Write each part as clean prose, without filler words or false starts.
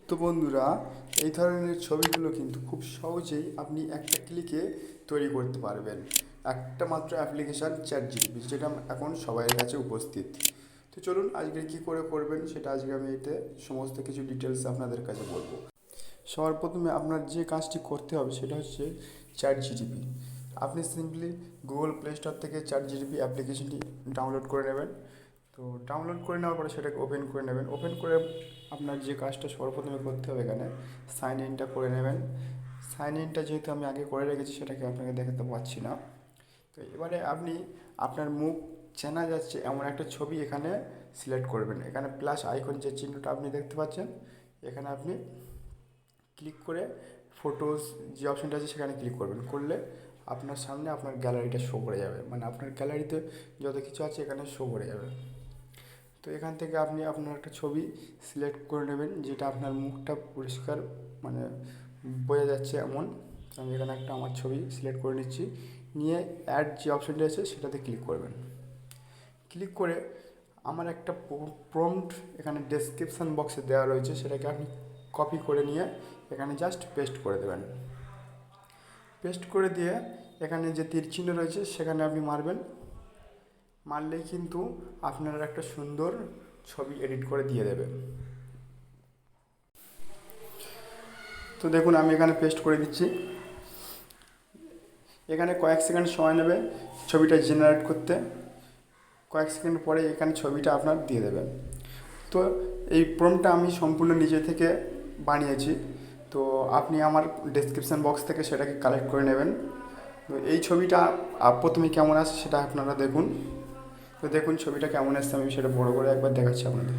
তো বন্ধুরা, এই ধরনের ছবিগুলো কিন্তু খুব সহজেই আপনি একটা ক্লিকে তৈরি করতে পারবেন। একটা মাত্র অ্যাপ্লিকেশান চ্যাটজিপিটি, যেটা এখন সবাইয়ের কাছে উপস্থিত। তো চলুন আজকে কী করে করবেন সেটা আজকে আমি এতে সমস্ত কিছু ডিটেলস আপনাদের কাছে বলবো। সবার প্রথমে আপনার যে কাজটি করতে হবে সেটা হচ্ছে চ্যাটজিপিটি। আপনি সিম্পলি গুগল প্লে স্টোর থেকে চ্যাটজিপিটি অ্যাপ্লিকেশনটি ডাউনলোড করে নেবেন। তো ডাউনলোড করে নেওয়ার পরে সেটাকে ওপেন করে নেবেন। ওপেন করে আপনার যে কাজটা সর্বপ্রথমে করতে হবে, এখানে সাইন ইনটা করে নেবেন। সাইন ইনটা যেহেতু আমি আগে করে রেখেছি সেটাকে আপনাকে দেখাতে পারছি না। তো এবারে আপনি আপনার মুখ চেনা যাচ্ছে এমন একটা ছবি এখানে সিলেক্ট করবেন। এখানে প্লাস আইকন যে চিহ্নটা আপনি দেখতে পাচ্ছেন, এখানে আপনি ক্লিক করে ফটোস যে অপশানটা আছে সেখানে ক্লিক করবেন। করলে আপনার সামনে আপনার গ্যালারিটা শো করে যাবে, মানে আপনার গ্যালারিতে যত কিছু আছে এখানে শো করে যাবে। তো এখান থেকে আপনি আপনার একটা ছবি সিলেক্ট করে নেবেন, যেটা আপনার মুখটা পরিষ্কার মানে বোঝা যাচ্ছে এমন। আমি এখানে একটা আমার ছবি সিলেক্ট করে নিচ্ছি। নিয়ে অ্যাড যে অপশানটা আছে সেটাতে ক্লিক করবেন। ক্লিক করে আমার একটা প্রম্পট এখানে ডেসক্রিপশান বক্সে দেওয়া রয়েছে, সেটাকে আপনি কপি করে নিয়ে এখানে জাস্ট পেস্ট করে দেবেন। পেস্ট করে দিয়ে এখানে যে তীর চিহ্ন রয়েছে সেখানে আপনি মারবেন। মারলেই কিন্তু আপনার একটা সুন্দর ছবি এডিট করে দিয়ে দেবে। তো দেখুন আমি এখানে পেস্ট করে দিচ্ছি। এখানে কয়েক সেকেন্ড সময় নেবে ছবিটা জেনারেট করতে। কয়েক সেকেন্ড পরে এখানে ছবিটা আপনার দিয়ে দেবেন। তো এই প্রম্পটটা আমি সম্পূর্ণ নিজে থেকে বানিয়েছি। তো আপনি আমার ডেসক্রিপশান বক্স থেকে সেটাকে কালেক্ট করে নেবেন। তো এই ছবিটা প্রথমে কেমন আসে সেটা আপনারা দেখুন। তো দেখুন ছবিটা কেমন আসছে, আমি সেটা বড় করে একবার দেখাচ্ছি আপনাদের।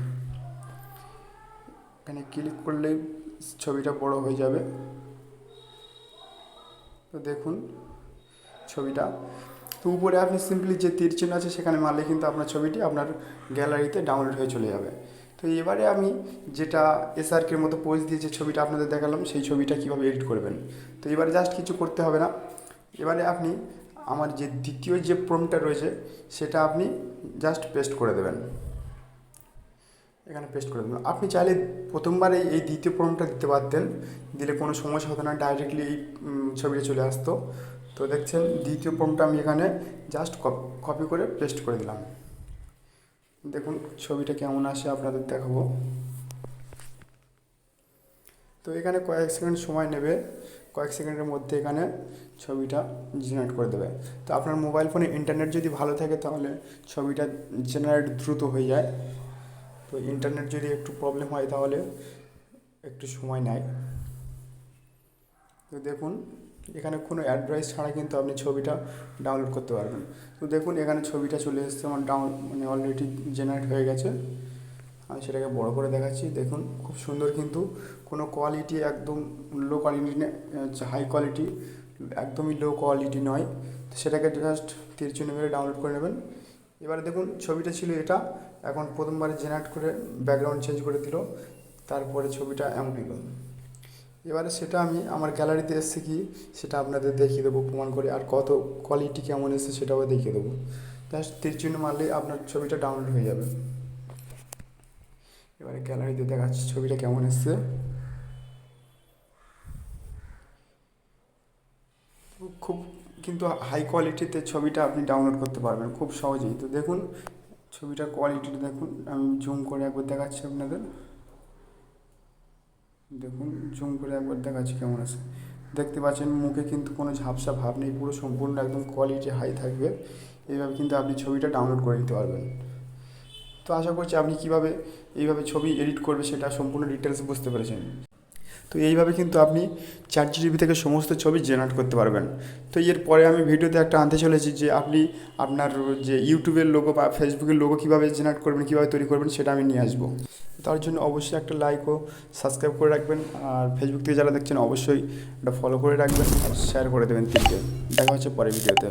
এখানে ক্লিক করলেই ছবিটা বড় হয়ে যাবে। তো দেখুন ছবিটা। তো উপরে আপনি সিম্পলি যে তীর চিহ্ন আছে সেখানে মারলে কিন্তু আপনার ছবিটি আপনার গ্যালারিতে ডাউনলোড হয়ে চলে যাবে। তো এবারে আমি যেটা এসআরকের মতো পোজ দিয়ে যে ছবিটা আপনাদের দেখালাম, সেই ছবিটা কীভাবে এডিট করবেন। তো এবারে জাস্ট কিছু করতে হবে না। এবারে আপনি আমার যে দ্বিতীয় যে প্রম্পটটা রয়েছে সেটা আপনি জাস্ট পেস্ট করে দেবেন। এখানে পেস্ট করে দেবেন। আপনি চাইলে প্রথমবারে এই দ্বিতীয় প্রম্পটটা দিতে পারতেন, দিলে কোনো সমস্যা হতো না, ডাইরেক্টলি এই ছবিটা চলে আসতো। তো দেখছেন দ্বিতীয় প্রম্পটটা আমি এখানে জাস্ট কপি করে পেস্ট করে দিলাম। দেখুন ছবিটা কেমন আসে আপনাদের দেখাবো। তো এখানে কয়েক সেকেন্ড সময় নেবে, কয়েক সেকেন্ডের মধ্যে এখানে ছবিটা জেনারেট করে দেবে। তো আপনার মোবাইল ফোনে ইন্টারনেট যদি ভালো থাকে তাহলে ছবিটা জেনারেট দ্রুত হয়ে যায়। তো ইন্টারনেট যদি একটু প্রবলেম হয় তাহলে একটু সময় নেয়। তো দেখুন এখানে কোনো অ্যাডভাইস ছাড়া কিন্তু আপনি ছবিটা ডাউনলোড করতে পারবেন। তো দেখুন এখানে ছবিটা চলে এসেছে আমার মানে অলরেডি জেনারেট হয়ে গেছে। আমি সেটাকে বড় করে দেখাচ্ছি। দেখুন খুব সুন্দর, কিন্তু কোনো কোয়ালিটি একদম লো কোয়ালিটি হাই কোয়ালিটি একদমই লো কোয়ালিটি নয়। তো সেটাকে জাস্ট তীর চিহ্ন মেরে ডাউনলোড করে নেবেন। এবারে দেখুন ছবিটা ছিল এটা, এখন প্রথমবারে জেনারেট করে ব্যাকগ্রাউন্ড চেঞ্জ করে দিল, তারপরে ছবিটা এমন এলো। এবারে সেটা আমি আমার গ্যালারিতে এসছে কি সেটা আপনাদের দেখিয়ে দেবো প্রমাণ করে, আর কত কোয়ালিটি কেমন এসছে সেটাও দেখিয়ে দেবো। জাস্ট তীর চিহ্ন মারলেই আপনার ছবিটা ডাউনলোড হয়ে যাবে। এবারে গ্যালারিতে দেখাচ্ছি ছবিটা কেমন এসছে। খুব কিন্তু হাই কোয়ালিটিতে ছবিটা আপনি ডাউনলোড করতে পারবেন খুব সহজেই। তো দেখুন ছবিটার কোয়ালিটিটা দেখুন, আমি জুম করে একবার দেখাচ্ছি আপনাদের। দেখুন জুম করে একবার দেখাচ্ছি কেমন আছে। দেখতে পাচ্ছেন মুখে কিন্তু কোনো ঝাপসা ভাব নেই, পুরো সম্পূর্ণ একদম কোয়ালিটি হাই থাকবে। এইভাবে কিন্তু আপনি ছবিটা ডাউনলোড করে নিতে পারবেন। তো আশা করছি আপনি কীভাবে এইভাবে ছবি এডিট করবে সেটা সম্পূর্ণ ডিটেলস বুঝতে পেরেছেন। তো এইভাবে কিন্তু আপনি চ্যাটজিপিটি থেকে সমস্ত ছবি জেনারেট করতে পারবেন। তো এরপরে আমি ভিডিওতে একটা আনতে চলেছি যে আপনি আপনার যে ইউটিউবের লোগো বা ফেসবুকের লোগো কীভাবে জেনারেট করবেন, কীভাবে তৈরি করবেন সেটা আমি নিয়ে আসবো। তার জন্য অবশ্যই একটা লাইক ও সাবস্ক্রাইব করে রাখবেন, আর ফেসবুক থেকে যারা দেখছেন অবশ্যই একটা ফলো করে রাখবেন আর শেয়ার করে দেবেন তিনটে। দেখা হচ্ছে পরের ভিডিওতে।